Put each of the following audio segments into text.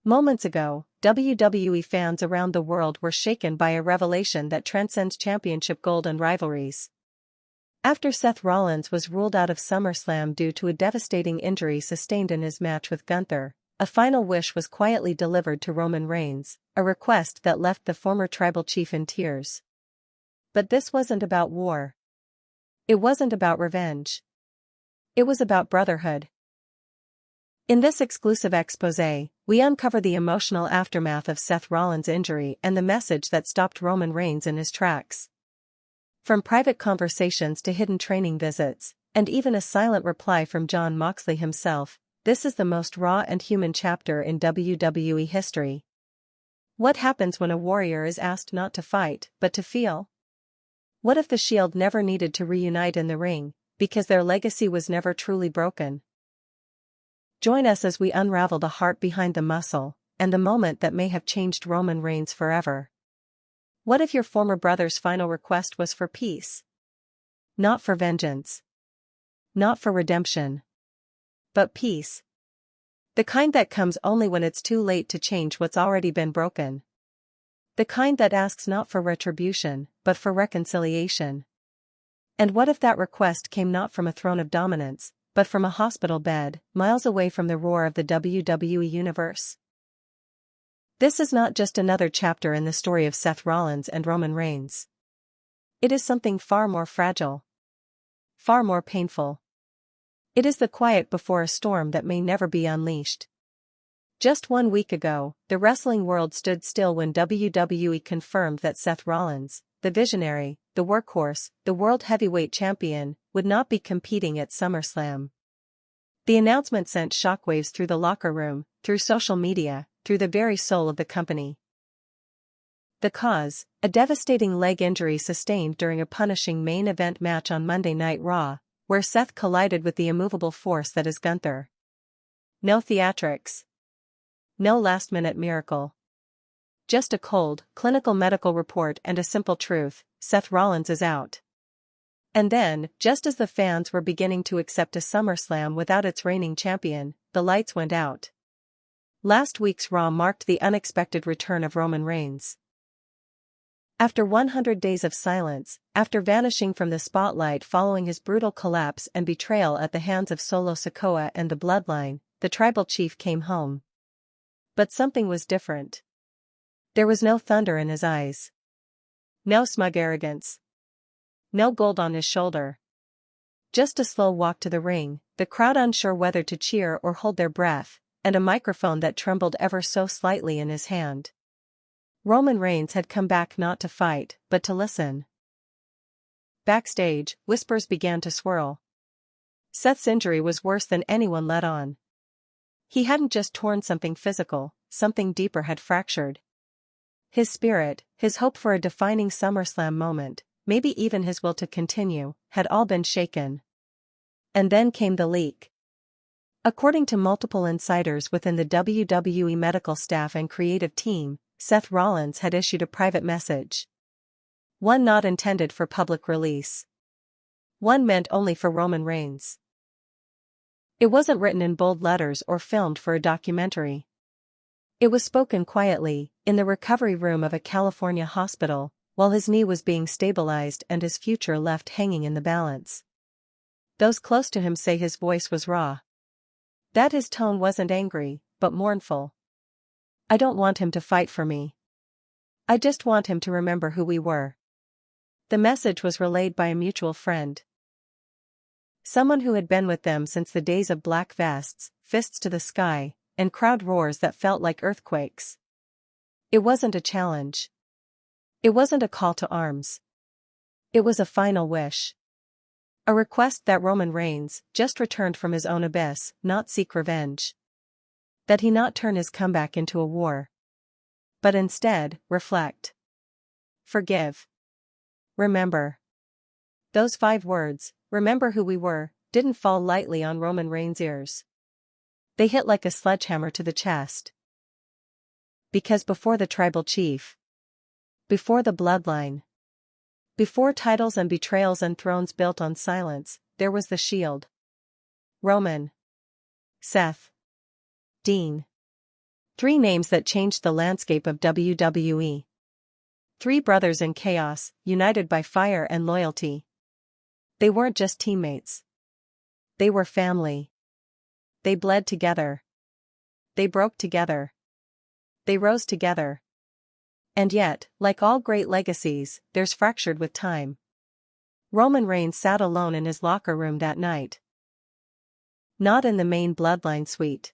Moments ago, WWE fans around the world were shaken by a revelation that transcends championship gold and rivalries. After Seth Rollins was ruled out of SummerSlam due to a devastating injury sustained in his match with Gunther, a final wish was quietly delivered to Roman Reigns, a request that left the former tribal chief in tears. But this wasn't about war. It wasn't about revenge. It was about brotherhood. In this exclusive exposé, we uncover the emotional aftermath of Seth Rollins' injury and the message that stopped Roman Reigns in his tracks. From private conversations to hidden training visits, and even a silent reply from Jon Moxley himself, this is the most raw and human chapter in WWE history. What happens when a warrior is asked not to fight, but to feel? What if the Shield never needed to reunite in the ring, because their legacy was never truly broken? Join us as we unravel the heart behind the muscle, and the moment that may have changed Roman Reigns forever. What if your former brother's final request was for peace? Not for vengeance. Not for redemption. But peace. The kind that comes only when it's too late to change what's already been broken. The kind that asks not for retribution, but for reconciliation. And what if that request came not from a throne of dominance, but from a hospital bed, miles away from the roar of the WWE Universe? This is not just another chapter in the story of Seth Rollins and Roman Reigns. It is something far more fragile. Far more painful. It is the quiet before a storm that may never be unleashed. Just 1 week ago, the wrestling world stood still when WWE confirmed that Seth Rollins, the visionary, the workhorse, the world heavyweight champion, would not be competing at SummerSlam. The announcement sent shockwaves through the locker room, through social media, through the very soul of the company. The cause, a devastating leg injury sustained during a punishing main event match on Monday Night Raw, where Seth collided with the immovable force that is Gunther. No theatrics. No last-minute miracle. Just a cold, clinical medical report and a simple truth: Seth Rollins is out. And then, just as the fans were beginning to accept a SummerSlam without its reigning champion, the lights went out. Last week's Raw marked the unexpected return of Roman Reigns. After 100 days of silence, after vanishing from the spotlight following his brutal collapse and betrayal at the hands of Solo Sikoa and the Bloodline, the tribal chief came home. But something was different. There was no thunder in his eyes. No smug arrogance. No gold on his shoulder. Just a slow walk to the ring, the crowd unsure whether to cheer or hold their breath, and a microphone that trembled ever so slightly in his hand. Roman Reigns had come back not to fight, but to listen. Backstage, whispers began to swirl. Seth's injury was worse than anyone let on. He hadn't just torn something physical, something deeper had fractured. His spirit, his hope for a defining SummerSlam moment, maybe even his will to continue, had all been shaken. And then came the leak. According to multiple insiders within the WWE medical staff and creative team, Seth Rollins had issued a private message. One not intended for public release. One meant only for Roman Reigns. It wasn't written in bold letters or filmed for a documentary. It was spoken quietly, in the recovery room of a California hospital, while his knee was being stabilized and his future left hanging in the balance. Those close to him say his voice was raw. That his tone wasn't angry, but mournful. I don't want him to fight for me. I just want him to remember who we were. The message was relayed by a mutual friend. Someone who had been with them since the days of black vests, fists to the sky, and crowd roars that felt like earthquakes. It wasn't a challenge. It wasn't a call to arms. It was a final wish. A request that Roman Reigns, just returned from his own abyss, not seek revenge. That he not turn his comeback into a war. But instead, reflect. Forgive. Remember. Those 5 words, remember who we were, didn't fall lightly on Roman Reigns' ears. They hit like a sledgehammer to the chest. Because before the tribal chief, before the bloodline, before titles and betrayals and thrones built on silence, there was the Shield. Roman. Seth. Dean. Three names that changed the landscape of WWE. Three brothers in chaos, united by fire and loyalty. They weren't just teammates. They were family. They bled together. They broke together. They rose together. And yet, like all great legacies, theirs fractured with time. Roman Reigns sat alone in his locker room that night. Not in the main bloodline suite.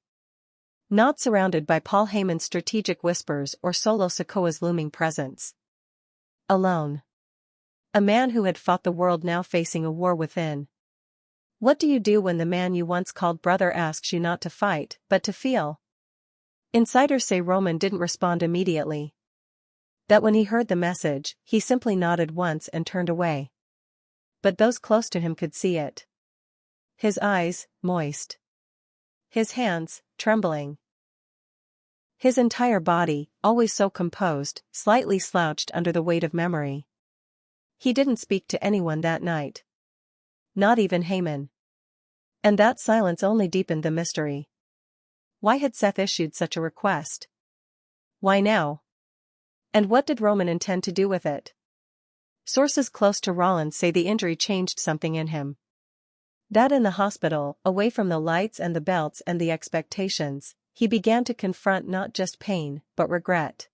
Not surrounded by Paul Heyman's strategic whispers or Solo Sikoa's looming presence. Alone. A man who had fought the world now facing a war within. What do you do when the man you once called brother asks you not to fight, but to feel? Insiders say Roman didn't respond immediately. That when he heard the message, he simply nodded once and turned away. But those close to him could see it. His eyes, moist. His hands, trembling. His entire body, always so composed, slightly slouched under the weight of memory. He didn't speak to anyone that night. Not even Heyman. And that silence only deepened the mystery. Why had Seth issued such a request? Why now? And what did Roman intend to do with it? Sources close to Rollins say the injury changed something in him. That in the hospital, away from the lights and the belts and the expectations, he began to confront not just pain, but regret.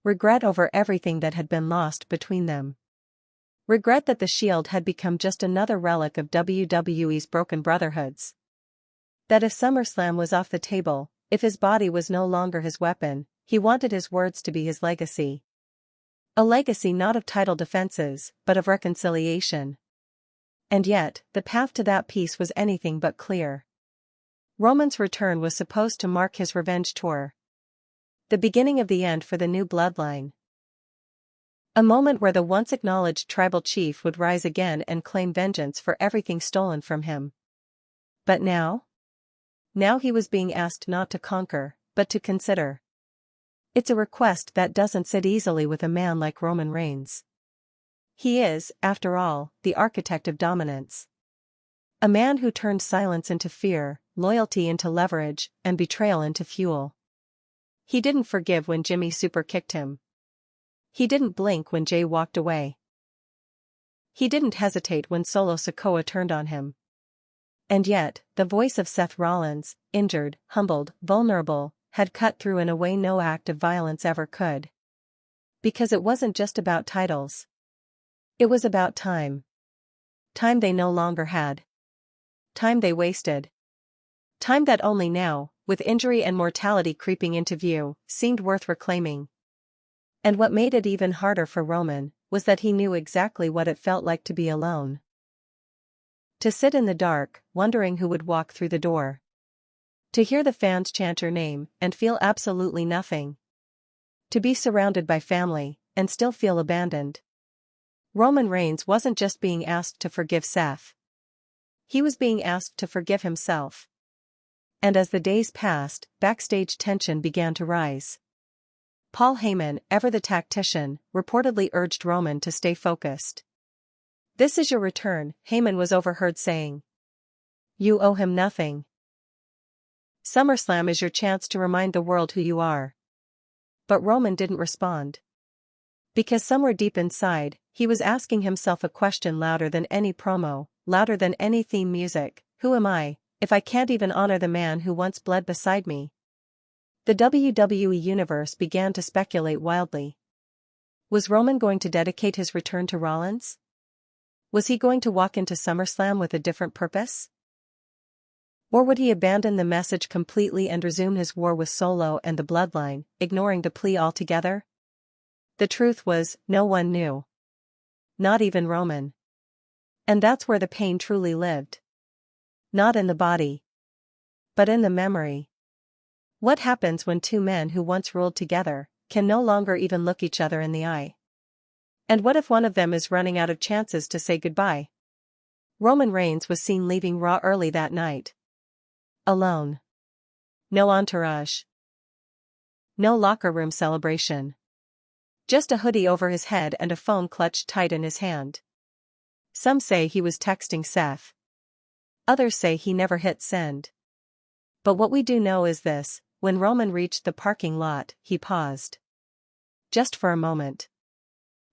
Regret over everything that had been lost between them. Regret that the Shield had become just another relic of WWE's broken brotherhoods. That if SummerSlam was off the table, if his body was no longer his weapon, he wanted his words to be his legacy. A legacy not of title defenses, but of reconciliation. And yet, the path to that peace was anything but clear. Roman's return was supposed to mark his revenge tour. The beginning of the end for the new bloodline. A moment where the once acknowledged tribal chief would rise again and claim vengeance for everything stolen from him. But now? Now he was being asked not to conquer, but to consider. It's a request that doesn't sit easily with a man like Roman Reigns. He is, after all, the architect of dominance. A man who turned silence into fear, loyalty into leverage, and betrayal into fuel. He didn't forgive when Jimmy super kicked him. He didn't blink when Jay walked away. He didn't hesitate when Solo Sikoa turned on him. And yet, the voice of Seth Rollins, injured, humbled, vulnerable, had cut through in a way no act of violence ever could. Because it wasn't just about titles. It was about time. Time they no longer had. Time they wasted. Time that only now, with injury and mortality creeping into view, seemed worth reclaiming. And what made it even harder for Roman, was that he knew exactly what it felt like to be alone. To sit in the dark, wondering who would walk through the door. To hear the fans chant your name, and feel absolutely nothing. To be surrounded by family, and still feel abandoned. Roman Reigns wasn't just being asked to forgive Seth. He was being asked to forgive himself. And as the days passed, backstage tension began to rise. Paul Heyman, ever the tactician, reportedly urged Roman to stay focused. "This is your return," Heyman was overheard saying. "You owe him nothing. SummerSlam is your chance to remind the world who you are." But Roman didn't respond. Because somewhere deep inside, he was asking himself a question louder than any promo, louder than any theme music: who am I, if I can't even honor the man who once bled beside me? The WWE Universe began to speculate wildly. Was Roman going to dedicate his return to Rollins? Was he going to walk into SummerSlam with a different purpose? Or would he abandon the message completely and resume his war with Solo and the bloodline, ignoring the plea altogether? The truth was, no one knew. Not even Roman. And that's where the pain truly lived. Not in the body, but in the memory. What happens when two men who once ruled together can no longer even look each other in the eye? And what if one of them is running out of chances to say goodbye? Roman Reigns was seen leaving Raw early that night. Alone. No entourage. No locker room celebration. Just a hoodie over his head and a phone clutched tight in his hand. Some say he was texting Seth. Others say he never hit send. But what we do know is this: When Roman reached the parking lot, he paused. Just for a moment.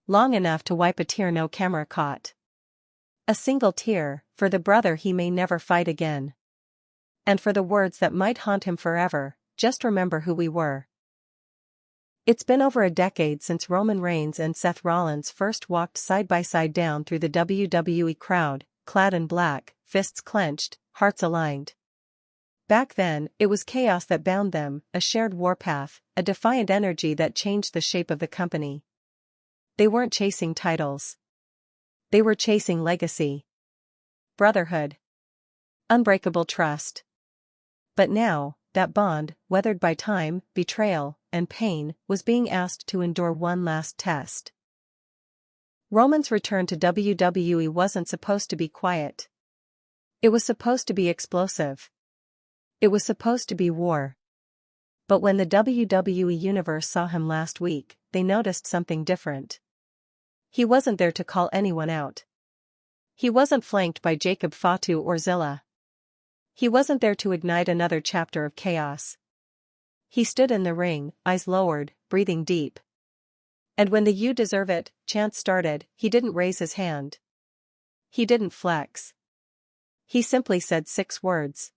Long enough to wipe a tear no camera caught. A single tear, for the brother he may never fight again. And for the words that might haunt him forever, just remember who we were. It's been over a decade since Roman Reigns and Seth Rollins first walked side by side down through the WWE crowd, clad in black, fists clenched, hearts aligned. Back then, it was chaos that bound them, a shared warpath, a defiant energy that changed the shape of the company. They weren't chasing titles. They were chasing legacy. Brotherhood. Unbreakable trust. But now, that bond, weathered by time, betrayal, and pain, was being asked to endure one last test. Roman's return to WWE wasn't supposed to be quiet. It was supposed to be explosive. It was supposed to be war. But when the WWE Universe saw him last week, they noticed something different. He wasn't there to call anyone out. He wasn't flanked by Jacob Fatu or Zilla. He wasn't there to ignite another chapter of chaos. He stood in the ring, eyes lowered, breathing deep. And when the "you deserve it" chant started, he didn't raise his hand. He didn't flex. He simply said 6 words.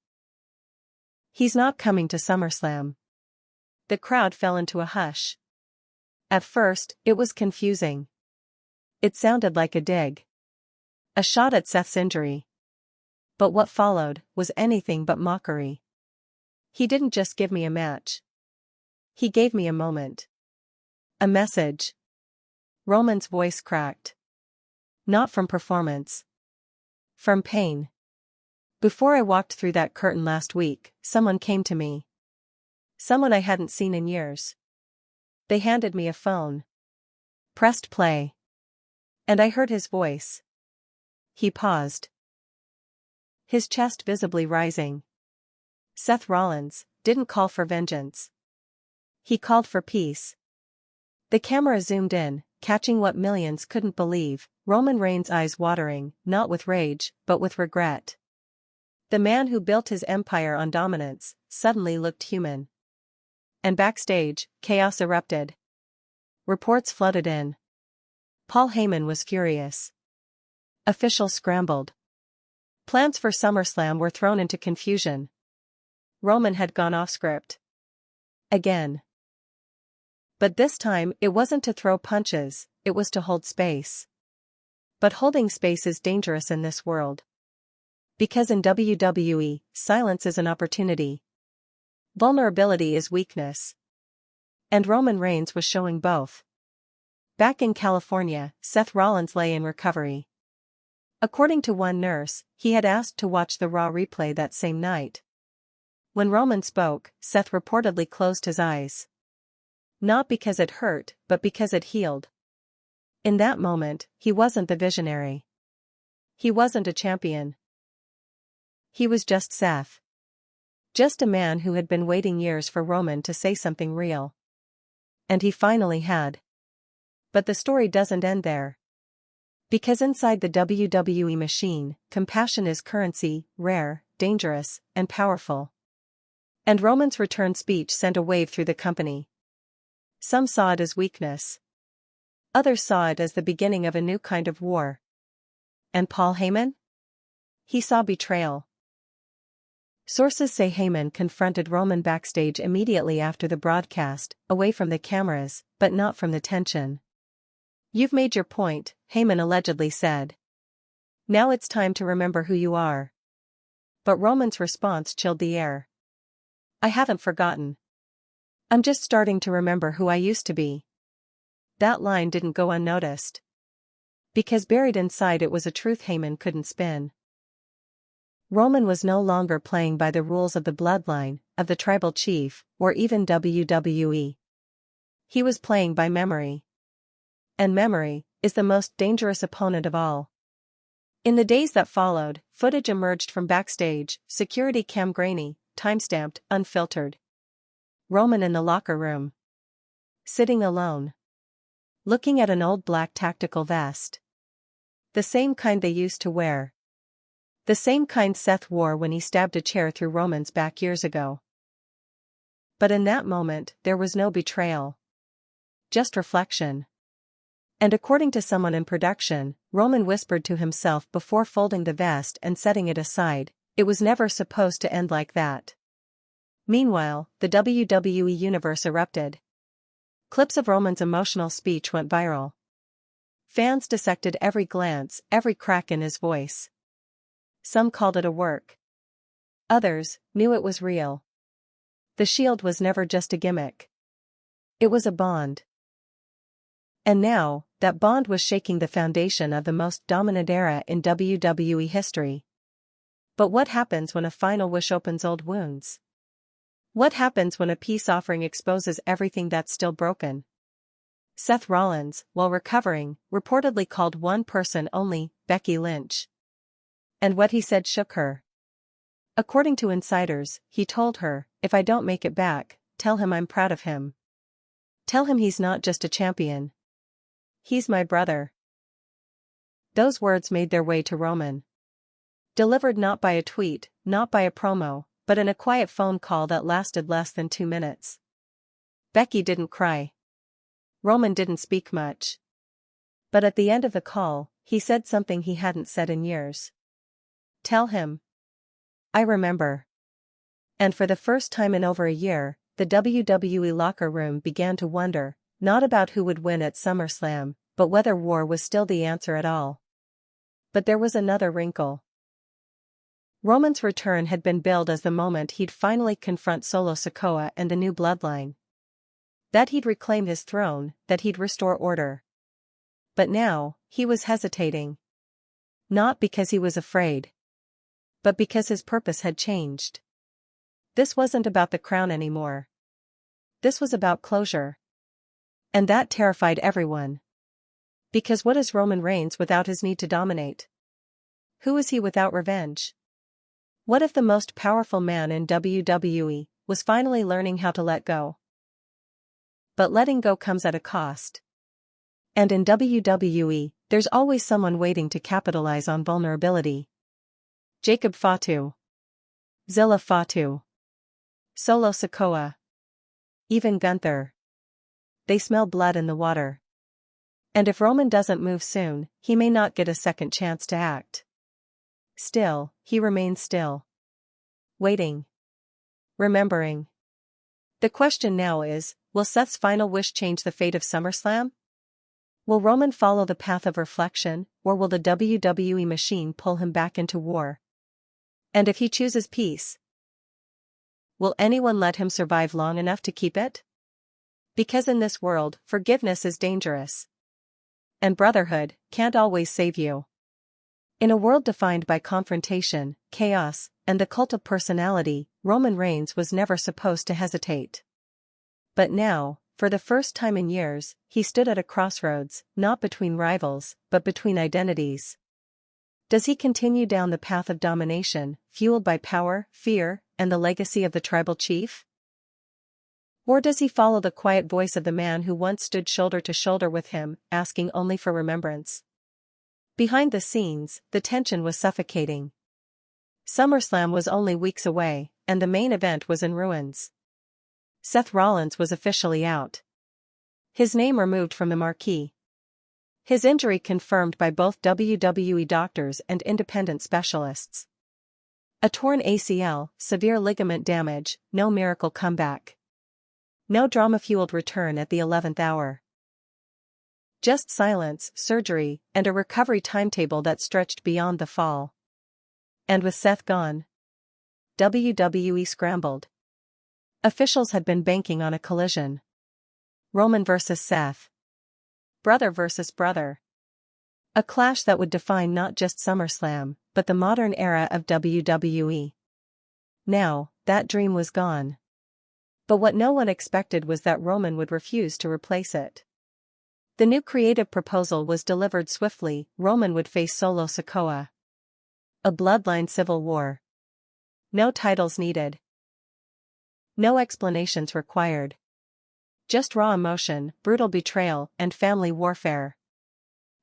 He's not coming to SummerSlam. The crowd fell into a hush. At first, it was confusing. It sounded like a dig. A shot at Seth's injury. But what followed was anything but mockery. He didn't just give me a match. He gave me a moment. A message. Roman's voice cracked. Not from performance. From pain. Before I walked through that curtain last week, someone came to me. Someone I hadn't seen in years. They handed me a phone. Pressed play. And I heard his voice. He paused. His chest visibly rising. Seth Rollins didn't call for vengeance. He called for peace. The camera zoomed in, catching what millions couldn't believe, Roman Reigns' eyes watering, not with rage, but with regret. The man who built his empire on dominance, suddenly looked human. And backstage, chaos erupted. Reports flooded in. Paul Heyman was furious. Officials scrambled. Plans for SummerSlam were thrown into confusion. Roman had gone off script. Again. But this time, it wasn't to throw punches, it was to hold space. But holding space is dangerous in this world. Because in WWE, silence is an opportunity. Vulnerability is weakness. And Roman Reigns was showing both. Back in California, Seth Rollins lay in recovery. According to one nurse, he had asked to watch the Raw replay that same night. When Roman spoke, Seth reportedly closed his eyes. Not because it hurt, but because it healed. In that moment, he wasn't the visionary. He wasn't a champion. He was just Seth. Just a man who had been waiting years for Roman to say something real. And he finally had. But the story doesn't end there. Because inside the WWE machine, compassion is currency, rare, dangerous, and powerful. And Roman's return speech sent a wave through the company. Some saw it as weakness. Others saw it as the beginning of a new kind of war. And Paul Heyman? He saw betrayal. Sources say Heyman confronted Roman backstage immediately after the broadcast, away from the cameras, but not from the tension. "You've made your point," Heyman allegedly said. "Now it's time to remember who you are." But Roman's response chilled the air. "I haven't forgotten. I'm just starting to remember who I used to be." That line didn't go unnoticed. Because buried inside it was a truth Heyman couldn't spin. Roman was no longer playing by the rules of the bloodline, of the tribal chief, or even WWE. He was playing by memory. And memory is the most dangerous opponent of all. In the days that followed, footage emerged from backstage, security cam grainy, timestamped, unfiltered. Roman in the locker room. Sitting alone. Looking at an old black tactical vest. The same kind they used to wear. The same kind Seth wore when he stabbed a chair through Roman's back years ago. But in that moment, there was no betrayal. Just reflection. And according to someone in production, Roman whispered to himself before folding the vest and setting it aside, "It was never supposed to end like that." Meanwhile, the WWE universe erupted. Clips of Roman's emotional speech went viral. Fans dissected every glance, every crack in his voice. Some called it a work. Others knew it was real. The Shield was never just a gimmick. It was a bond. And now, that bond was shaking the foundation of the most dominant era in WWE history. But what happens when a final wish opens old wounds? What happens when a peace offering exposes everything that's still broken? Seth Rollins, while recovering, reportedly called one person only, Becky Lynch. And what he said shook her. According to insiders, he told her, "If I don't make it back, tell him I'm proud of him. Tell him he's not just a champion. He's my brother." Those words made their way to Roman. Delivered not by a tweet, not by a promo, but in a quiet phone call that lasted less than 2 minutes. Becky didn't cry. Roman didn't speak much. But at the end of the call, he said something he hadn't said in years. "Tell him. I remember." And for the first time in over a year, the WWE locker room began to wonder, not about who would win at SummerSlam, but whether war was still the answer at all. But there was another wrinkle. Roman's return had been billed as the moment he'd finally confront Solo Sikoa and the new bloodline. That he'd reclaim his throne, that he'd restore order. But now, he was hesitating. Not because he was afraid, but because his purpose had changed. This wasn't about the crown anymore. This was about closure. And that terrified everyone. Because what is Roman Reigns without his need to dominate? Who is he without revenge? What if the most powerful man in WWE was finally learning how to let go? But letting go comes at a cost. And in WWE, there's always someone waiting to capitalize on vulnerability. Jacob Fatu. Zilla Fatu. Solo Sikoa. Even Gunther. They smell blood in the water. And if Roman doesn't move soon, he may not get a second chance to act. Still, he remains still. Waiting. Remembering. The question now is, will Seth's final wish change the fate of SummerSlam? Will Roman follow the path of reflection, or will the WWE machine pull him back into war? And if he chooses peace, will anyone let him survive long enough to keep it? Because in this world, forgiveness is dangerous. And brotherhood can't always save you. In a world defined by confrontation, chaos, and the cult of personality, Roman Reigns was never supposed to hesitate. But now, for the first time in years, he stood at a crossroads, not between rivals, but between identities. Does he continue down the path of domination, fueled by power, fear, and the legacy of the tribal chief? Or does he follow the quiet voice of the man who once stood shoulder to shoulder with him, asking only for remembrance? Behind the scenes, the tension was suffocating. SummerSlam was only weeks away, and the main event was in ruins. Seth Rollins was officially out. His name removed from the marquee. His injury confirmed by both WWE doctors and independent specialists. A torn ACL, severe ligament damage, no miracle comeback. No drama-fueled return at the 11th hour. Just silence, surgery, and a recovery timetable that stretched beyond the fall. And with Seth gone, WWE scrambled. Officials had been banking on a collision. Roman versus Seth. Brother versus brother. A clash that would define not just SummerSlam, but the modern era of WWE. Now, that dream was gone. But what no one expected was that Roman would refuse to replace it. The new creative proposal was delivered swiftly. Roman would face Solo Sikoa. A bloodline civil war. No titles needed. No explanations required. Just raw emotion, brutal betrayal, and family warfare.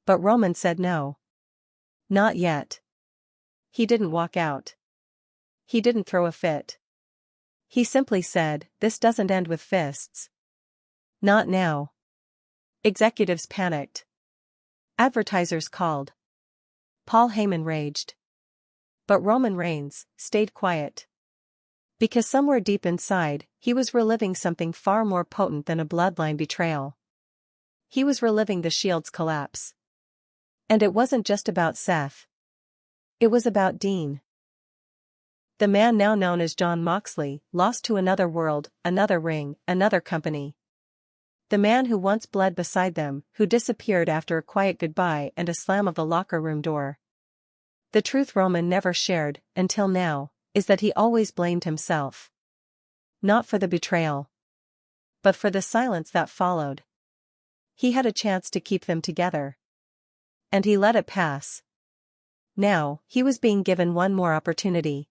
But Roman said no. Not yet. He didn't walk out. He didn't throw a fit. He simply said, "This doesn't end with fists. Not now." Executives panicked. Advertisers called. Paul Heyman raged. But Roman Reigns stayed quiet. Because somewhere deep inside, he was reliving something far more potent than a bloodline betrayal. He was reliving the Shield's collapse. And it wasn't just about Seth. It was about Dean. The man now known as Jon Moxley, lost to another world, another ring, another company. The man who once bled beside them, who disappeared after a quiet goodbye and a slam of the locker room door. The truth Roman never shared, until now, is that he always blamed himself. Not for the betrayal, but for the silence that followed. He had a chance to keep them together. And he let it pass. Now, he was being given one more opportunity.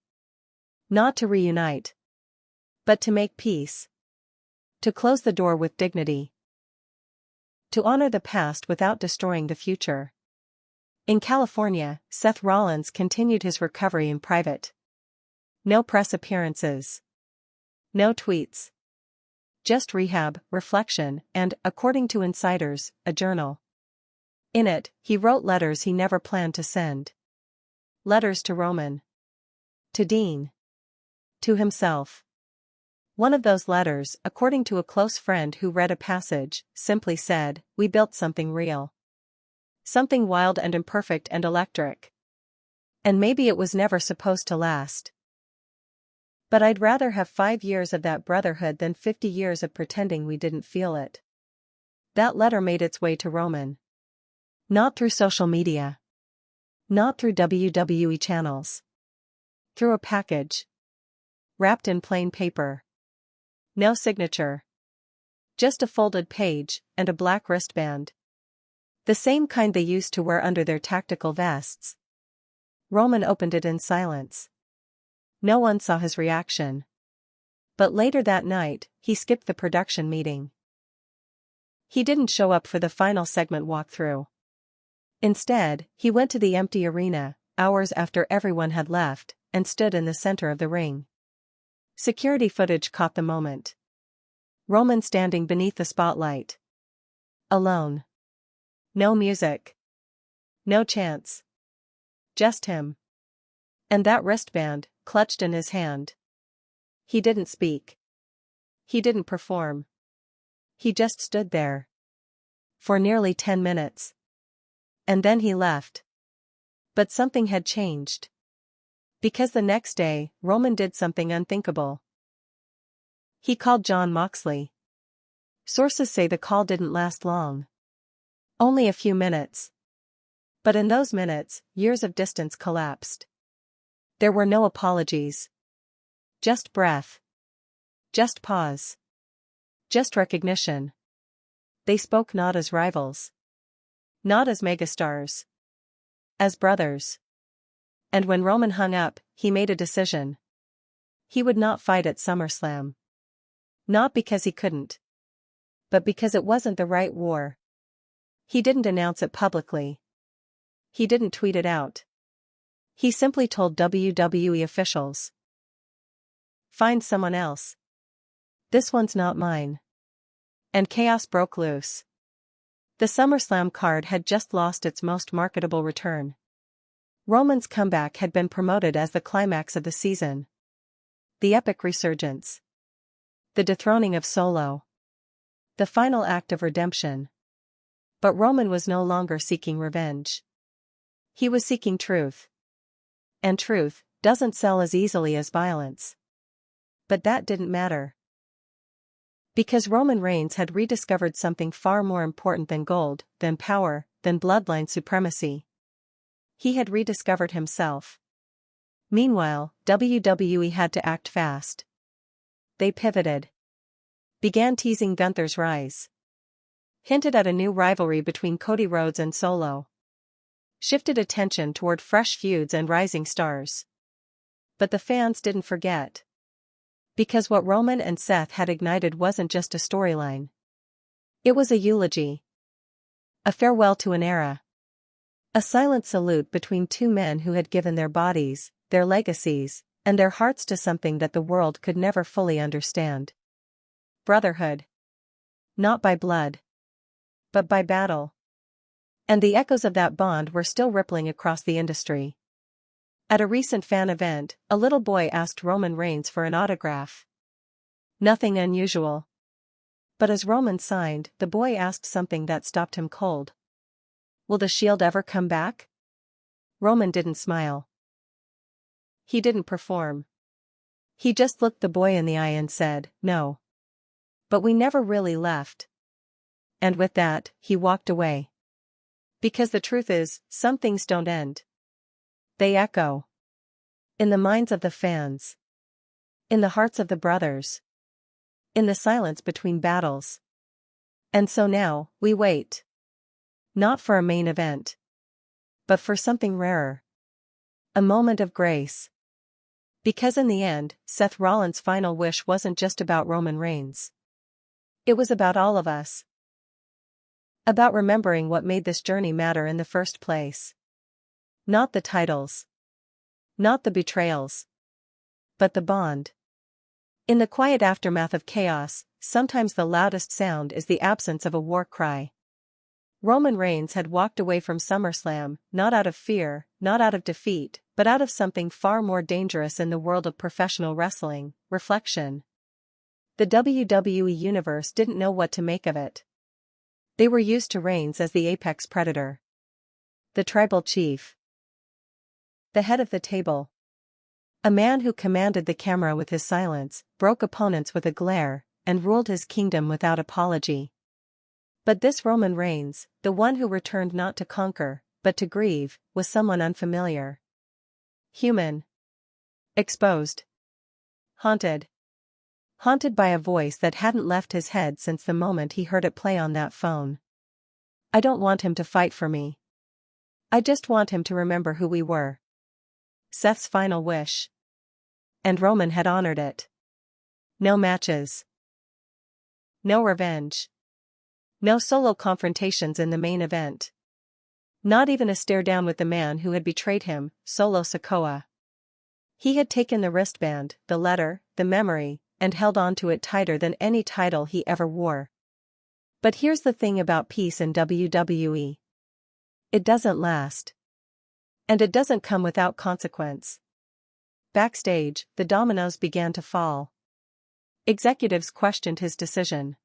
Not to reunite, but to make peace. To close the door with dignity. To honor the past without destroying the future. In California, Seth Rollins continued his recovery in private. No press appearances. No tweets. Just rehab, reflection, and, according to insiders, a journal. In it, he wrote letters he never planned to send. Letters to Roman. To Dean. To himself. One of those letters, according to a close friend who read a passage, simply said, "We built something real. Something wild and imperfect and electric. And maybe it was never supposed to last. But I'd rather have 5 years of that brotherhood than 50 years of pretending we didn't feel it." That letter made its way to Roman. Not through social media. Not through WWE channels. Through a package. Wrapped in plain paper. No signature. Just a folded page, and a black wristband. The same kind they used to wear under their tactical vests. Roman opened it in silence. No one saw his reaction. But later that night, he skipped the production meeting. He didn't show up for the final segment walkthrough. Instead, he went to the empty arena, hours after everyone had left, and stood in the center of the ring. Security footage caught the moment. Roman standing beneath the spotlight. Alone. No music. No chants. Just him. And that wristband, clutched in his hand. He didn't speak. He didn't perform. He just stood there. For nearly 10 minutes. And then he left. But something had changed. Because the next day, Roman did something unthinkable. He called Jon Moxley. Sources say the call didn't last long. Only a few minutes. But in those minutes, years of distance collapsed. There were no apologies. Just breath. Just pause. Just recognition. They spoke not as rivals. Not as megastars. As brothers. And when Roman hung up, he made a decision. He would not fight at SummerSlam. Not because he couldn't. But because it wasn't the right war. He didn't announce it publicly. He didn't tweet it out. He simply told WWE officials. "Find someone else. This one's not mine." And chaos broke loose. The SummerSlam card had just lost its most marketable return. Roman's comeback had been promoted as the climax of the season. The epic resurgence. The dethroning of Solo. The final act of redemption. But Roman was no longer seeking revenge. He was seeking truth. And truth doesn't sell as easily as violence. But that didn't matter. Because Roman Reigns had rediscovered something far more important than gold, than power, than bloodline supremacy. He had rediscovered himself. Meanwhile, WWE had to act fast. They pivoted. Began teasing Gunther's rise. Hinted at a new rivalry between Cody Rhodes and Solo. Shifted attention toward fresh feuds and rising stars. But the fans didn't forget. Because what Roman and Seth had ignited wasn't just a storyline. It was a eulogy. A farewell to an era. A silent salute between two men who had given their bodies, their legacies, and their hearts to something that the world could never fully understand. Brotherhood. Not by blood, but by battle. And the echoes of that bond were still rippling across the industry. At a recent fan event, a little boy asked Roman Reigns for an autograph. Nothing unusual. But as Roman signed, the boy asked something that stopped him cold. Will the Shield ever come back? Roman didn't smile. He didn't perform. He just looked the boy in the eye and said, "No. But we never really left." And with that, he walked away. Because the truth is, some things don't end. They echo. In the minds of the fans. In the hearts of the brothers. In the silence between battles. And so now, we wait. Not for a main event. But for something rarer. A moment of grace. Because in the end, Seth Rollins' final wish wasn't just about Roman Reigns. It was about all of us. About remembering what made this journey matter in the first place. Not the titles. Not the betrayals. But the bond. In the quiet aftermath of chaos, sometimes the loudest sound is the absence of a war cry. Roman Reigns had walked away from SummerSlam, not out of fear, not out of defeat, but out of something far more dangerous in the world of professional wrestling: reflection. The WWE Universe didn't know what to make of it. They were used to Reigns as the apex predator. The tribal chief. The head of the table. A man who commanded the camera with his silence, broke opponents with a glare, and ruled his kingdom without apology. But this Roman Reigns, the one who returned not to conquer, but to grieve, was someone unfamiliar. Human. Exposed. Haunted. Haunted by a voice that hadn't left his head since the moment he heard it play on that phone. I don't want him to fight for me. I just want him to remember who we were. Seth's final wish. And Roman had honored it. No matches. No revenge. No solo confrontations in the main event. Not even a stare down with the man who had betrayed him, Solo Sikoa. He had taken the wristband, the letter, the memory, and held on to it tighter than any title he ever wore. But here's the thing about peace in WWE. It doesn't last. And it doesn't come without consequence. Backstage, the dominoes began to fall. Executives questioned his decision.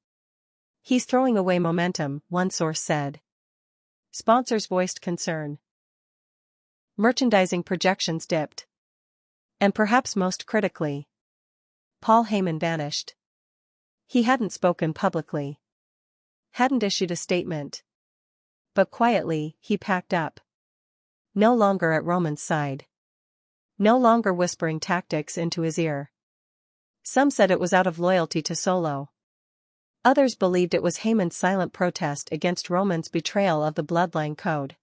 He's throwing away momentum, one source said. Sponsors voiced concern. Merchandising projections dipped. And perhaps most critically, Paul Heyman vanished. He hadn't spoken publicly. Hadn't issued a statement. But quietly, he packed up. No longer at Roman's side. No longer whispering tactics into his ear. Some said it was out of loyalty to Solo. Others believed it was Heyman's silent protest against Roman's betrayal of the bloodline code.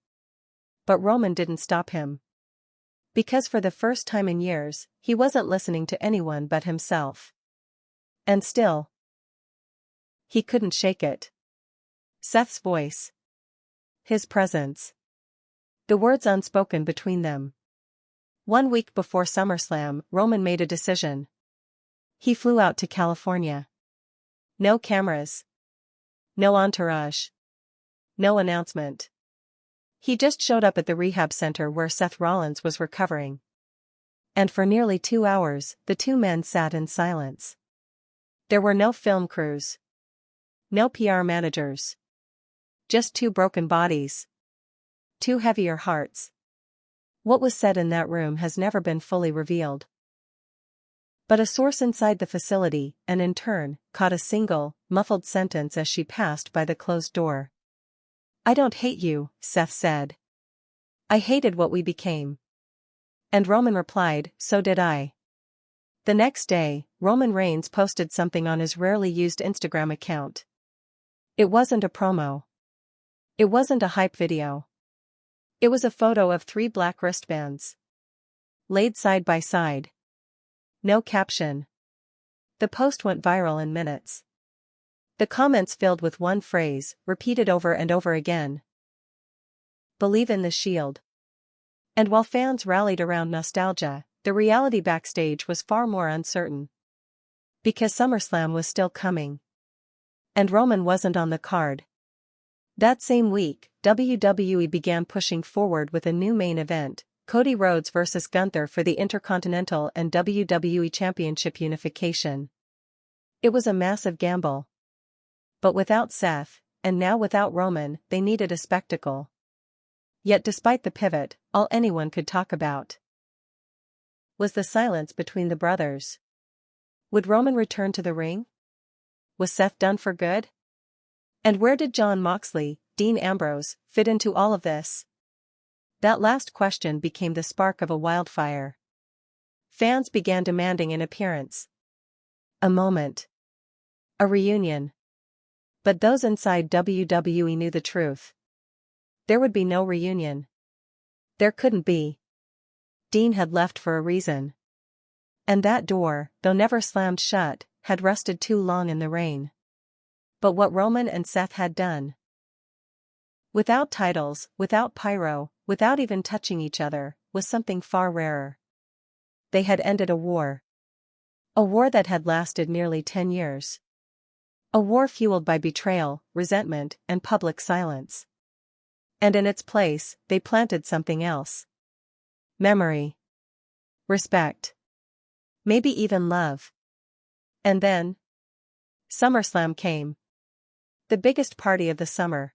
But Roman didn't stop him. Because for the first time in years, he wasn't listening to anyone but himself. And still, he couldn't shake it. Seth's voice. His presence. The words unspoken between them. 1 week before SummerSlam, Roman made a decision. He flew out to California. No cameras. No entourage. No announcement. He just showed up at the rehab center where Seth Rollins was recovering. And for nearly 2 hours, the two men sat in silence. There were no film crews. No PR managers. Just two broken bodies. Two heavier hearts. What was said in that room has never been fully revealed. But a source inside the facility, and in turn, caught a single, muffled sentence as she passed by the closed door. I don't hate you, Seth said. I hated what we became. And Roman replied, so did I. The next day, Roman Reigns posted something on his rarely used Instagram account. It wasn't a promo. It wasn't a hype video. It was a photo of 3 black wristbands. Laid side by side. No caption. The post went viral in minutes. The comments filled with one phrase, repeated over and over again. Believe in the Shield. And while fans rallied around nostalgia, the reality backstage was far more uncertain. Because SummerSlam was still coming. And Roman wasn't on the card. That same week, WWE began pushing forward with a new main event, Cody Rhodes vs. Gunther for the Intercontinental and WWE Championship unification. It was a massive gamble. But without Seth, and now without Roman, they needed a spectacle. Yet despite the pivot, all anyone could talk about was the silence between the brothers. Would Roman return to the ring? Was Seth done for good? And where did Jon Moxley, Dean Ambrose, fit into all of this? That last question became the spark of a wildfire. Fans began demanding an appearance. A moment. A reunion. But those inside WWE knew the truth. There would be no reunion. There couldn't be. Dean had left for a reason. And that door, though never slammed shut, had rusted too long in the rain. But what Roman and Seth had done, without titles, without pyro, without even touching each other, was something far rarer. They had ended a war. A war that had lasted nearly 10 years. A war fueled by betrayal, resentment, and public silence. And in its place, they planted something else. Memory. Respect. Maybe even love. And then SummerSlam came. The biggest party of the summer.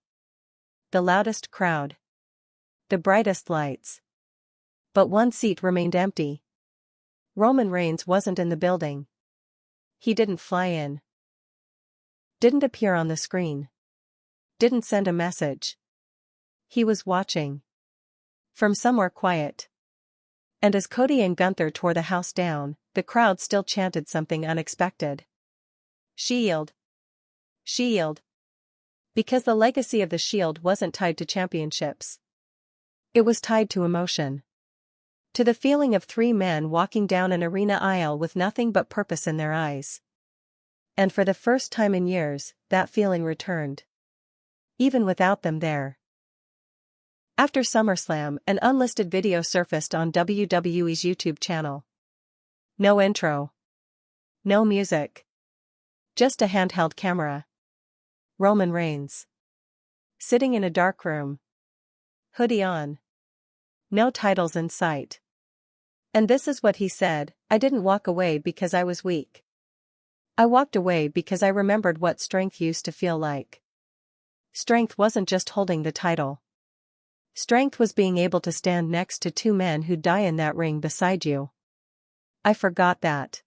The loudest crowd. The brightest lights. But one seat remained empty. Roman Reigns wasn't in the building. He didn't fly in. Didn't appear on the screen. Didn't send a message. He was watching. From somewhere quiet. And as Cody and Gunther tore the house down, the crowd still chanted something unexpected. Shield. Shield. Because the legacy of the Shield wasn't tied to championships. It was tied to emotion. To the feeling of 3 men walking down an arena aisle with nothing but purpose in their eyes. And for the first time in years, that feeling returned. Even without them there. After SummerSlam, an unlisted video surfaced on WWE's YouTube channel. No intro. No music. Just a handheld camera. Roman Reigns. Sitting in a dark room. Hoodie on. No titles in sight. And this is what he said: "I didn't walk away because I was weak. I walked away because I remembered what strength used to feel like. Strength wasn't just holding the title. Strength was being able to stand next to 2 men who'd die in that ring beside you. I forgot that.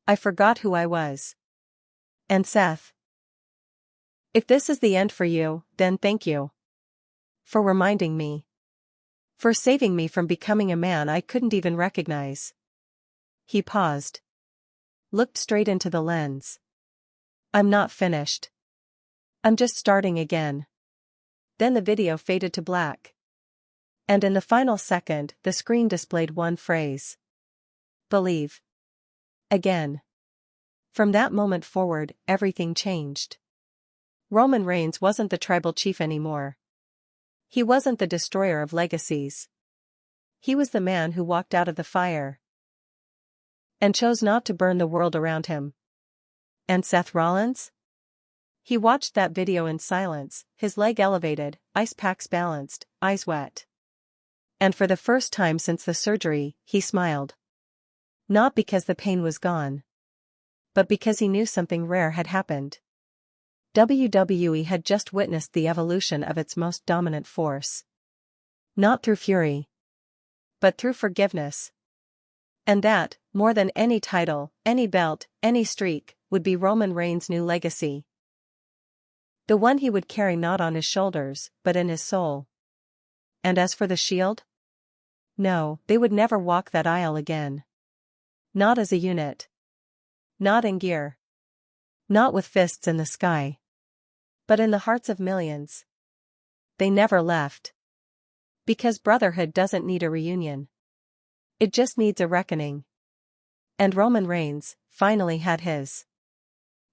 I forgot who I was. And Seth, if this is the end for you, then thank you. For reminding me. For saving me from becoming a man I couldn't even recognize." He paused. Looked straight into the lens. "I'm not finished. I'm just starting again." Then the video faded to black. And in the final second, the screen displayed one phrase. Believe. Again. From that moment forward, everything changed. Roman Reigns wasn't the tribal chief anymore. He wasn't the destroyer of legacies. He was the man who walked out of the fire. And chose not to burn the world around him. And Seth Rollins? He watched that video in silence, his leg elevated, ice packs balanced, eyes wet. And for the first time since the surgery, he smiled. Not because the pain was gone. But because he knew something rare had happened. WWE had just witnessed the evolution of its most dominant force. Not through fury. But through forgiveness. And that, more than any title, any belt, any streak, would be Roman Reigns' new legacy. The one he would carry not on his shoulders, but in his soul. And as for the Shield? No, they would never walk that aisle again. Not as a unit. Not in gear. Not with fists in the sky. But in the hearts of millions. They never left. Because Brotherhood doesn't need a reunion. It just needs a reckoning. And Roman Reigns finally had his.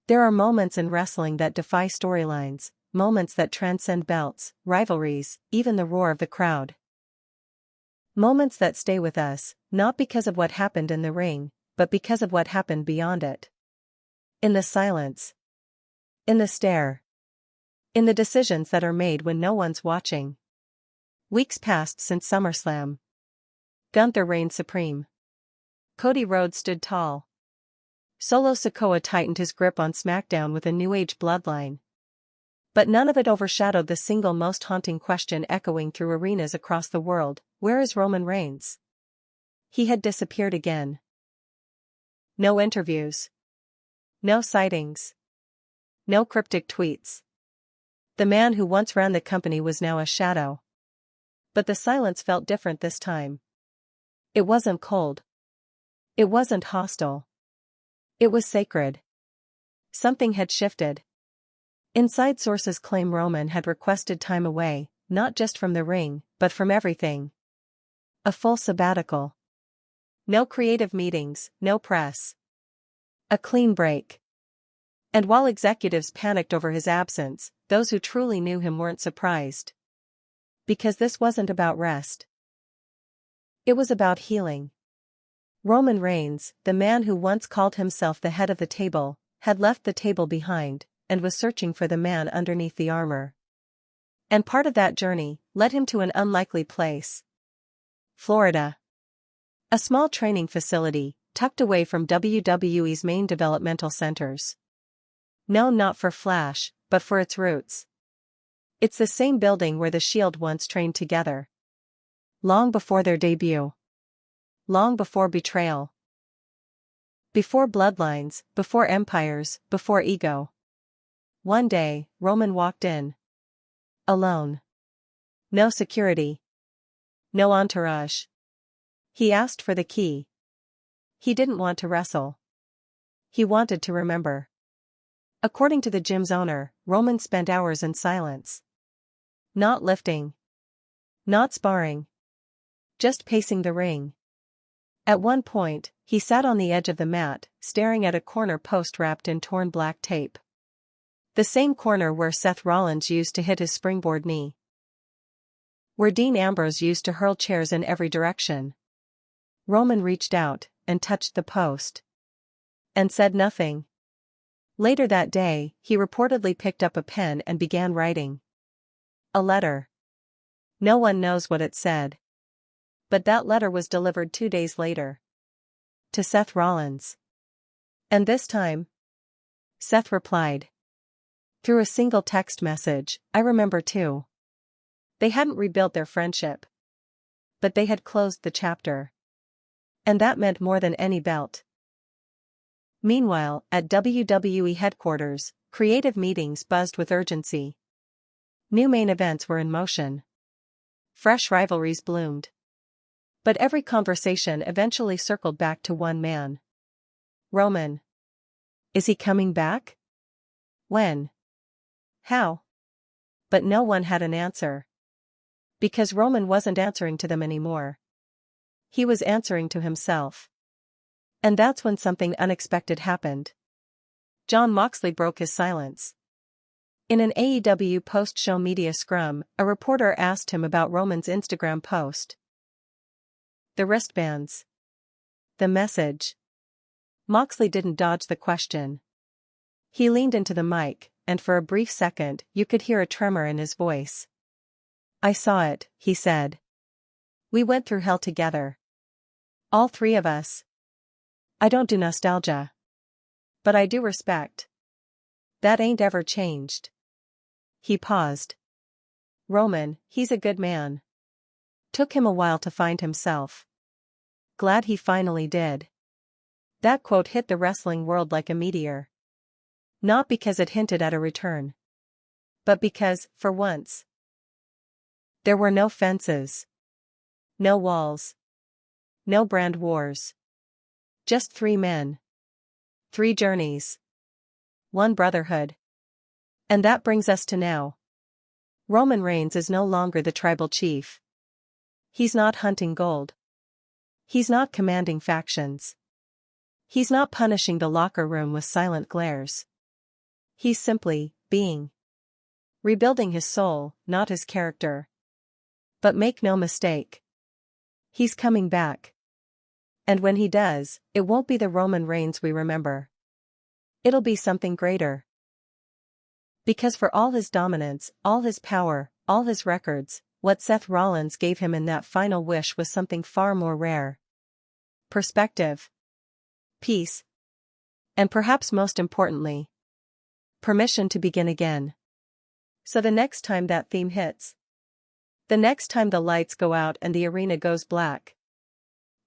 There are moments in wrestling that defy storylines, moments that transcend belts, rivalries, even the roar of the crowd. Moments that stay with us, Not because of what happened in the ring, but because of what happened beyond it. In the silence. In the stare. In the decisions that are made when no one's watching. Weeks passed since SummerSlam. Gunther reigned supreme. Cody Rhodes stood tall. Solo Sikoa tightened his grip on SmackDown with a New Age bloodline. But none of it overshadowed the single most haunting question echoing through arenas across the world: where is Roman Reigns? He had disappeared again. No interviews. No sightings. No cryptic tweets. The man who once ran the company was now a shadow. But the silence felt different this time. It wasn't cold. It wasn't hostile. It was sacred. Something had shifted. Inside sources claim Roman had requested time away, not just from the ring, but from everything. A full sabbatical. No creative meetings, no press. A clean break. And while executives panicked over his absence, those who truly knew him weren't surprised. Because this wasn't about rest. It was about healing. Roman Reigns, the man who once called himself the head of the table, had left the table behind, and was searching for the man underneath the armor. And part of that journey led him to an unlikely place. Florida. A small training facility, tucked away from WWE's main developmental centers. Known not for flash, but for its roots. It's the same building where the Shield once trained together. Long before their debut. Long before betrayal. Before bloodlines, before empires, before ego. One day, Roman walked in. Alone. No security. No entourage. He asked for the key. He didn't want to wrestle. He wanted to remember. According to the gym's owner, Roman spent hours in silence. Not lifting. Not sparring. Just pacing the ring. At one point, he sat on the edge of the mat, staring at a corner post wrapped in torn black tape. The same corner where Seth Rollins used to hit his springboard knee. Where Dean Ambrose used to hurl chairs in every direction. Roman reached out, and touched the post. And said nothing. Later that day, he reportedly picked up a pen and began writing. A letter. No one knows what it said. But that letter was delivered 2 days later. To Seth Rollins. And this time? Seth replied. Through a single text message, I remember too. They hadn't rebuilt their friendship. But they had closed the chapter. And that meant more than any belt. Meanwhile, at WWE headquarters, creative meetings buzzed with urgency. New main events were in motion. Fresh rivalries bloomed. But every conversation eventually circled back to one man. Roman. Is he coming back? When? How? But no one had an answer. Because Roman wasn't answering to them anymore. He was answering to himself. And that's when something unexpected happened. Jon Moxley broke his silence. In an AEW post-show media scrum, a reporter asked him about Roman's Instagram post. The wristbands. The message. Moxley didn't dodge the question. He leaned into the mic, and for a brief second, you could hear a tremor in his voice. I saw it, he said. We went through hell together. All three of us. I don't do nostalgia. But I do respect. That ain't ever changed. He paused. Roman, he's a good man. Took him a while to find himself. Glad he finally did. That quote hit the wrestling world like a meteor. Not because it hinted at a return. But because, for once, there were no fences. No walls. No brand wars. Just 3 men. 3 journeys. 1 brotherhood. And that brings us to now. Roman Reigns is no longer the tribal chief. He's not hunting gold. He's not commanding factions. He's not punishing the locker room with silent glares. He's simply being. Rebuilding his soul, not his character. But make no mistake. He's coming back. And when he does, it won't be the Roman Reigns we remember. It'll be something greater. Because for all his dominance, all his power, all his records, what Seth Rollins gave him in that final wish was something far more rare. Perspective. Peace. And perhaps most importantly, permission to begin again. So the next time that theme hits, the next time the lights go out and the arena goes black,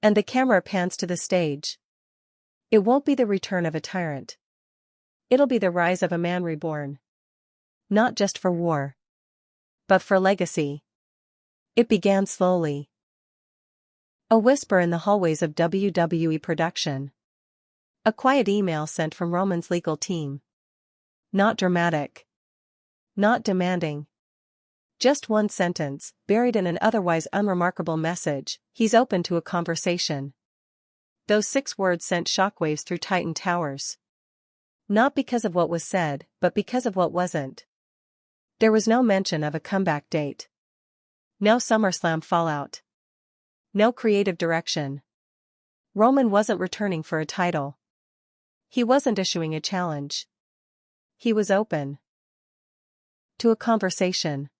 and the camera pans to the stage, it won't be the return of a tyrant. It'll be the rise of a man reborn. Not just for war, but for legacy. It began slowly. A whisper in the hallways of WWE production. A quiet email sent from Roman's legal team. Not dramatic. Not demanding. Just one sentence, buried in an otherwise unremarkable message: he's open to a conversation. Those 6 words sent shockwaves through Titan Towers. Not because of what was said, but because of what wasn't. There was no mention of a comeback date. No SummerSlam fallout. No creative direction. Roman wasn't returning for a title. He wasn't issuing a challenge. He was open to a conversation.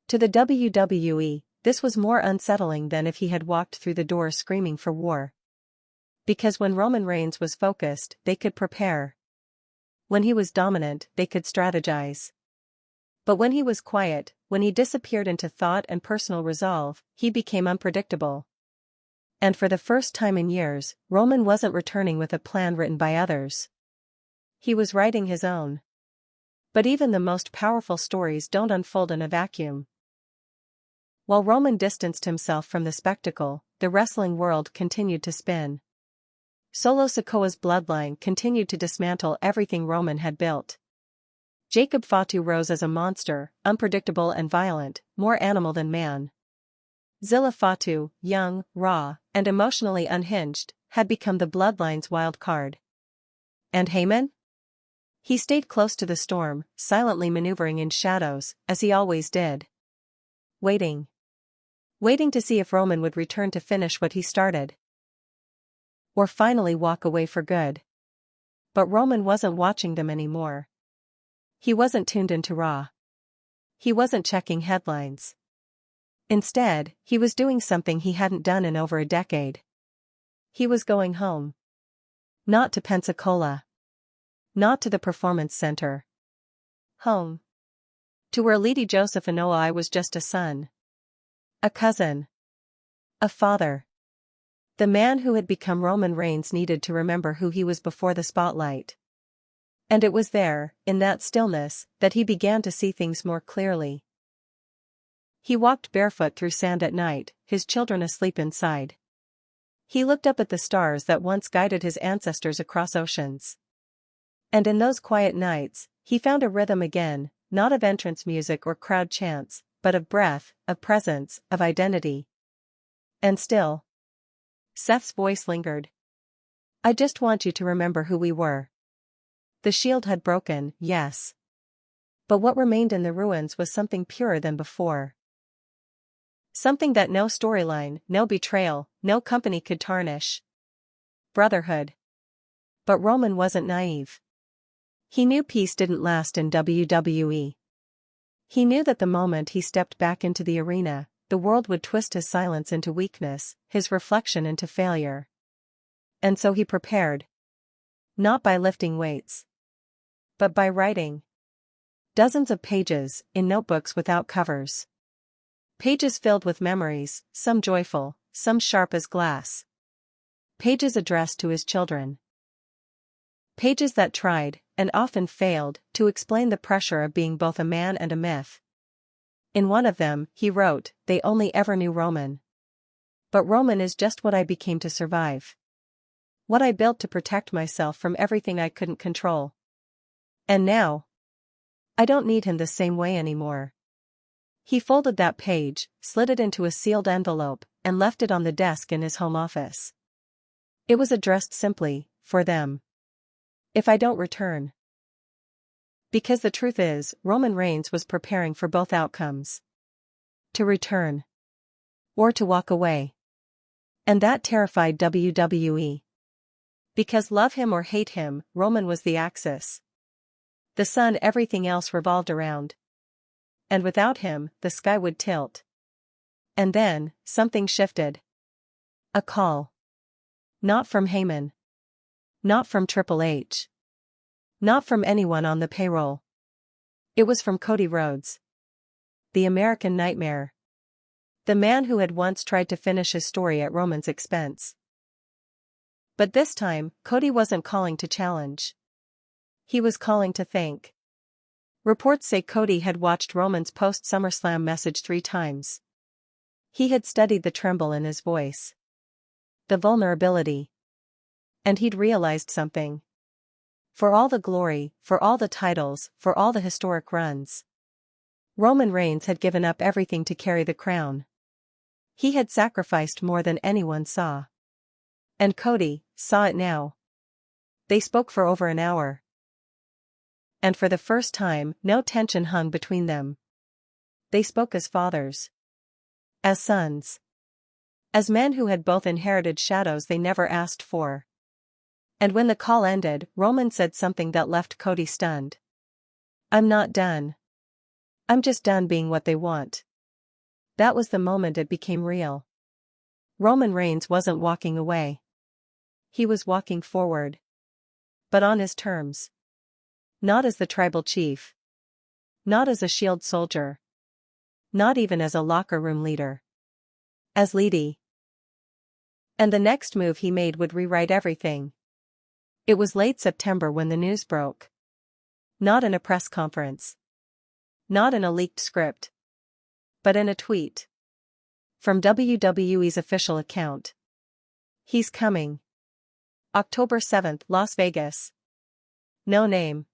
To the WWE, this was more unsettling than if he had walked through the door screaming for war. Because when Roman Reigns was focused, they could prepare. When he was dominant, they could strategize. But when he was quiet, when he disappeared into thought and personal resolve, he became unpredictable. And for the first time in years, Roman wasn't returning with a plan written by others. He was writing his own. But even the most powerful stories don't unfold in a vacuum. While Roman distanced himself from the spectacle, the wrestling world continued to spin. Solo Sikoa's bloodline continued to dismantle everything Roman had built. Jacob Fatu rose as a monster, unpredictable and violent, more animal than man. Zilla Fatu, young, raw, and emotionally unhinged, had become the bloodline's wild card. And Heyman? He stayed close to the storm, silently maneuvering in shadows, as he always did. Waiting. Waiting to see if Roman would return to finish what he started. Or finally walk away for good. But Roman wasn't watching them anymore. He wasn't tuned into Raw. He wasn't checking headlines. Instead, he was doing something he hadn't done in over a decade. He was going home. Not to Pensacola. Not to the Performance Center. Home. To where Lady Joseph Anoa'i was just a son. A cousin. A father. The man who had become Roman Reigns needed to remember who he was before the spotlight. And it was there, in that stillness, that he began to see things more clearly. He walked barefoot through sand at night, his children asleep inside. He looked up at the stars that once guided his ancestors across oceans. And in those quiet nights, he found a rhythm again, not of entrance music or crowd chants, but of breath, of presence, of identity. And still, Seth's voice lingered. I just want you to remember who we were. The shield had broken, yes. But what remained in the ruins was something purer than before. Something that no storyline, no betrayal, no company could tarnish. Brotherhood. But Roman wasn't naive. He knew peace didn't last in WWE. He knew that the moment he stepped back into the arena, the world would twist his silence into weakness, his reflection into failure. And so he prepared. Not by lifting weights, but by writing. Dozens of pages, in notebooks without covers. Pages filled with memories, some joyful, some sharp as glass. Pages addressed to his children. Pages that tried, and often failed, to explain the pressure of being both a man and a myth. In one of them, he wrote, "They only ever knew Roman. But Roman is just what I became to survive. What I built to protect myself from everything I couldn't control. And now, I don't need him the same way anymore." He folded that page, slid it into a sealed envelope, and left it on the desk in his home office. It was addressed simply, for them. If I don't return. Because the truth is, Roman Reigns was preparing for both outcomes. To return. Or to walk away. And that terrified WWE. Because love him or hate him, Roman was the axis. The sun everything else revolved around. And without him, the sky would tilt. And then, something shifted. A call. Not from Heyman. Not from Triple H. Not from anyone on the payroll. It was from Cody Rhodes. The American Nightmare. The man who had once tried to finish his story at Roman's expense. But this time, Cody wasn't calling to challenge. He was calling to thank. Reports say Cody had watched Roman's post-SummerSlam message 3 times. He had studied the tremble in his voice. The vulnerability. And he'd realized something. For all the glory, for all the titles, for all the historic runs, Roman Reigns had given up everything to carry the crown. He had sacrificed more than anyone saw. And Cody saw it now. They spoke for over an hour. And for the first time, no tension hung between them. They spoke as fathers. As sons. As men who had both inherited shadows they never asked for. And when the call ended, Roman said something that left Cody stunned. "I'm not done. I'm just done being what they want." That was the moment it became real. Roman Reigns wasn't walking away. He was walking forward. But on his terms. Not as the tribal chief. Not as a Shield soldier. Not even as a locker room leader. As Lady. And the next move he made would rewrite everything. It was late September when the news broke. Not in a press conference. Not in a leaked script. But in a tweet. From WWE's official account. "He's coming. October 7th, Las Vegas." No name.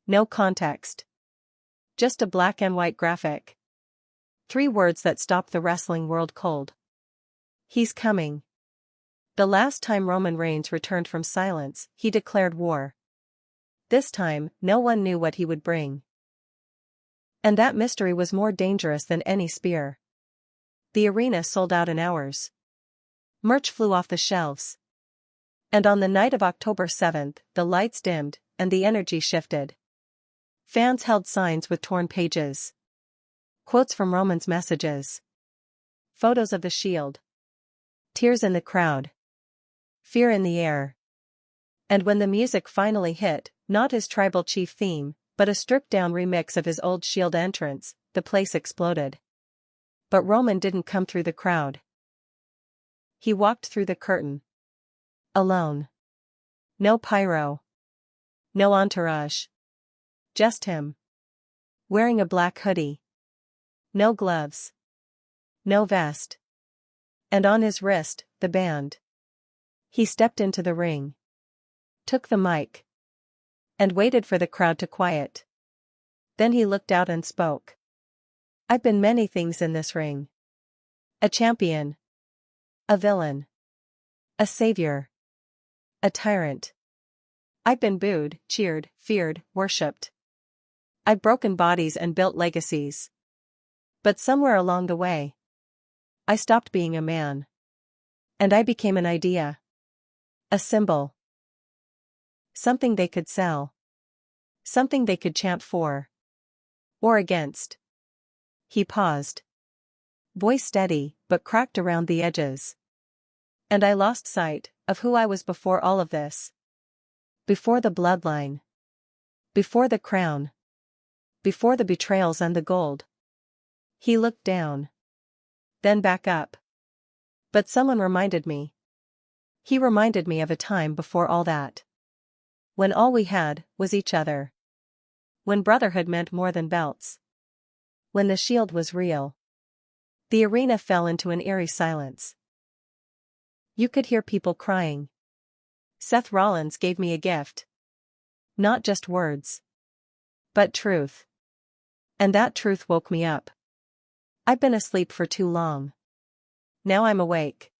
No context. Just a black and white graphic. 3 words that stopped the wrestling world cold. He's coming. The last time Roman Reigns returned from silence, he declared war. This time, no one knew what he would bring. And that mystery was more dangerous than any spear. The arena sold out in hours. Merch flew off the shelves. And on the night of October 7th, the lights dimmed, and the energy shifted. Fans held signs with torn pages. Quotes from Roman's messages. Photos of the Shield. Tears in the crowd. Fear in the air. And when the music finally hit, not his tribal chief theme, but a stripped-down remix of his old Shield entrance, the place exploded. But Roman didn't come through the crowd. He walked through the curtain. Alone. No pyro. No entourage. Just him. Wearing a black hoodie. No gloves. No vest. And on his wrist, the band. He stepped into the ring. Took the mic. And waited for the crowd to quiet. Then he looked out and spoke. "I've been many things in this ring. A champion. A villain. A savior. A tyrant. I've been booed, cheered, feared, worshipped. I've broken bodies and built legacies. But somewhere along the way, I stopped being a man. And I became an idea. A symbol. Something they could sell. Something they could chant for. Or against." He paused. Voice steady, but cracked around the edges. "And I lost sight of who I was before all of this. Before the bloodline. Before the crown. Before the betrayals and the gold." He looked down. Then back up. "But someone reminded me. He reminded me of a time before all that. When all we had was each other. When Brotherhood meant more than belts. When the Shield was real." The arena fell into an eerie silence. You could hear people crying. Seth Rollins gave me a gift. Not just words. But truth. And that truth woke me up. I've been asleep for too long. Now I'm awake.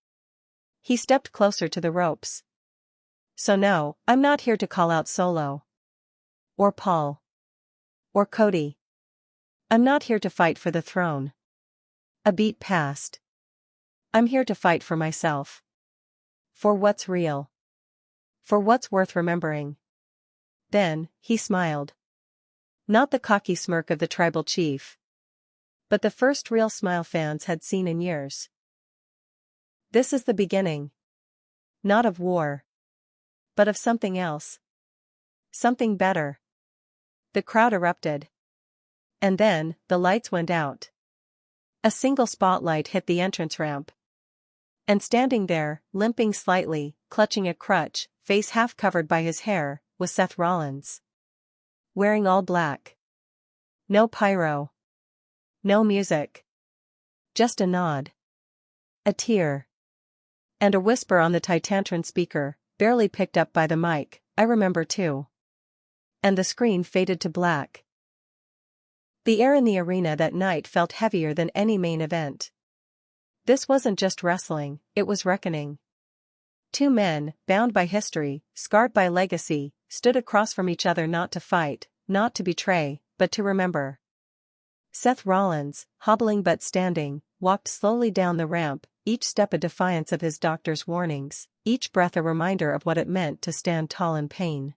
He stepped closer to the ropes. "So no, I'm not here to call out Solo. Or Paul. Or Cody. I'm not here to fight for the throne." A beat passed. I'm here to fight for myself. For what's real. For what's worth remembering. Then, he smiled. Not the cocky smirk of the tribal chief, but the first real smile fans had seen in years. This is the beginning. Not of war, but of something else. Something better. The crowd erupted. And then, the lights went out. A single spotlight hit the entrance ramp. And standing there, limping slightly, clutching a crutch, face half covered by his hair, was Seth Rollins. Wearing all black. No pyro. No music. Just a nod. A tear. And a whisper on the Titantron speaker, barely picked up by the mic, "I remember too." And the screen faded to black. The air in the arena that night felt heavier than any main event. This wasn't just wrestling, it was reckoning. Two men, bound by history, scarred by legacy, stood across from each other not to fight, not to betray, but to remember. Seth Rollins, hobbling but standing, walked slowly down the ramp, each step a defiance of his doctor's warnings, each breath a reminder of what it meant to stand tall in pain.